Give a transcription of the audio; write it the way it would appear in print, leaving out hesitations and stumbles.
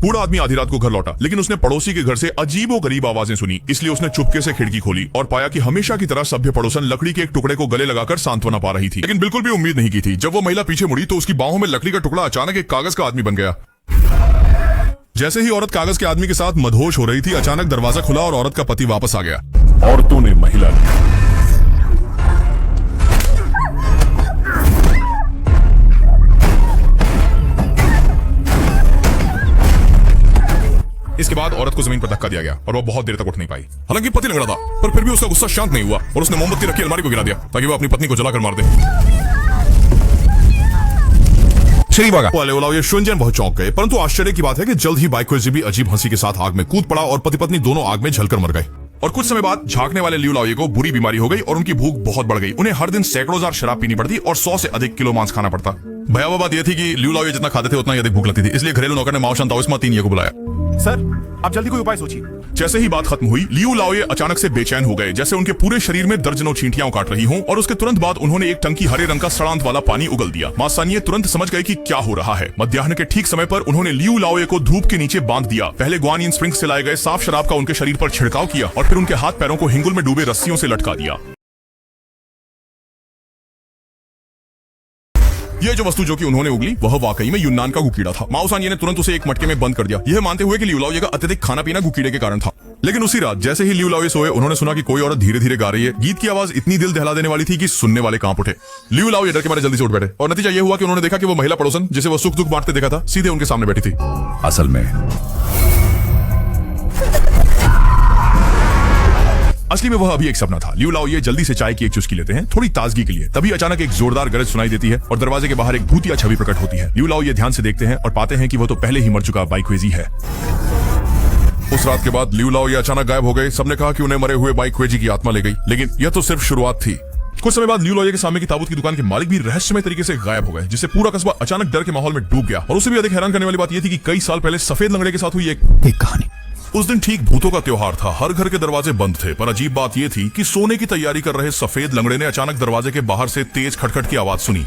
बूढ़ा आदमी आधी रात को घर लौटा, लेकिन उसने पड़ोसी के घर से अजीबोगरीब आवाजें सुनी। इसलिए उसने चुपके से खिड़की खोली और पाया कि हमेशा की तरह सभ्य पड़ोसन लकड़ी के एक टुकड़े को गले लगाकर सांत्वना पा रही थी, लेकिन बिल्कुल भी उम्मीद नहीं की थी। जब वो महिला पीछे मुड़ी तो उसकी बाहों में लकड़ी का टुकड़ा अचानक एक कागज का आदमी बन गया। जैसे ही औरत कागज के आदमी के साथ मदहोश हो रही थी, अचानक दरवाजा खुला और औरत का पति वापस आ गया। औरतों ने महिला इसके बाद औरत को जमीन पर धक्का दिया गया और वो बहुत देर तक उठ नहीं पाई। हालांकि पति लग रहा था, पर फिर भी उसका गुस्सा शांत नहीं हुआ और उसने मोमबत्ती रखी अलमारी को गिरा दिया ताकि वो अपनी पत्नी को जलाकर मार दे। ये शुंजन बहुत चौंक गए, परंतु आश्चर्य की बात है कि जल्द ही बाइक्वेजी भी अजीब हंसी के साथ आग में कूद पड़ा और पति पत्नी दोनों आग में जलकर मर गए। और कुछ समय बाद झांकने वाले लियू लाओये को बुरी बीमारी हो गई और उनकी भूख बहुत बढ़ गई। उन्हें हर दिन सैकड़ों जार शराब पीनी पड़ती और 100 से अधिक किलो मांस खाना पड़ता। भयावह बात यह थी कि लियू लाओये जितना खाते थे उतना ही अधिक भूख लगती थी, इसलिए घरेलू नौकर ने माओ शांताओ तीन को बुलाया। सर, आप जल्दी कोई उपाय सोचिए। जैसे ही बात खत्म हुई, लियू लाओये अचानक से बेचैन हो गए, जैसे उनके पूरे शरीर में दर्जनों चींटियां काट रही हों। और उसके तुरंत बाद उन्होंने एक टंकी हरे रंग का सड़ांत वाला पानी उगल दिया। मां सानिये तुरंत समझ गए कि क्या हो रहा है। मध्याह्न के ठीक समय पर उन्होंने लियू लाओये को धूप के नीचे बांध दिया। पहले ग्वानियन स्प्रिंग्स से लाए गए साफ शराब का उनके शरीर पर छिड़काव किया और फिर उनके हाथ पैरों को हिंगुल में डूबे रस्सियों से लटका दिया। ये जो वस्तु जो कि उन्होंने उगली वह वाकई में यूनान का गुकीड़ा था। माओ सानिये ने तुरंत उसे एक मटके में बंद कर दिया, यह मानते हुए कि लियू लाओये का अत्यधिक खाना पीना गुकीड़े के कारण था। लेकिन उसी रात जैसे ही लियू लाओये सोए, उन्होंने सुना कि कोई औरत धीरे धीरे गा रही है। गीत की आवाज इतनी दिल दहला देने वाली थी कि सुनने वाले कांप उठे। लियू लाओये डर के मारे जल्दी से उठ बैठे और नतीजा यह हुआ कि उन्होंने देखा कि वो महिला पड़ोसन जिसे वो सुख दुख बांटते देखा था, सीधे उनके सामने बैठी थी। असली में वह अभी एक सपना था। लियू लाओये जल्दी से चाय की एक चुस्की लेते हैं थोड़ी ताजगी के लिए। तभी अचानक एक जोरदार गरज सुनाई देती है और दरवाजे के बाहर एक भूतिया छवि प्रकट होती है। लियू लाओये ध्यान से देखते हैं और पाते हैं कि वो तो पहले ही मर चुका बाइक्वेजी है। उस रात के बाद लियू लाओये अचानक गायब हो गए। सबने कहा कि उन्हें मरे हुए बाइक्वेजी की आत्मा ले गई, लेकिन यह तो सिर्फ शुरुआत थी। कुछ समय बाद लियू लाओये के सामने की ताबूत की दुकान के मालिक भी रहस्यमय तरीके से गायब हो गए, जिससे पूरा कस्बा अचानक डर के माहौल में डूब गया। और उसे भी अधिक हैरान करने वाली बात यह थी कि कई साल पहले सफेद लंगड़े के साथ हुई एक कहानी। उस दिन ठीक भूतों का त्योहार था। हर घर के दरवाजे बंद थे, पर अजीब बात यह थी कि सोने की तैयारी कर रहे सफेद लंगड़े ने अचानक दरवाजे के बाहर से तेज खटखट की आवाज सुनी।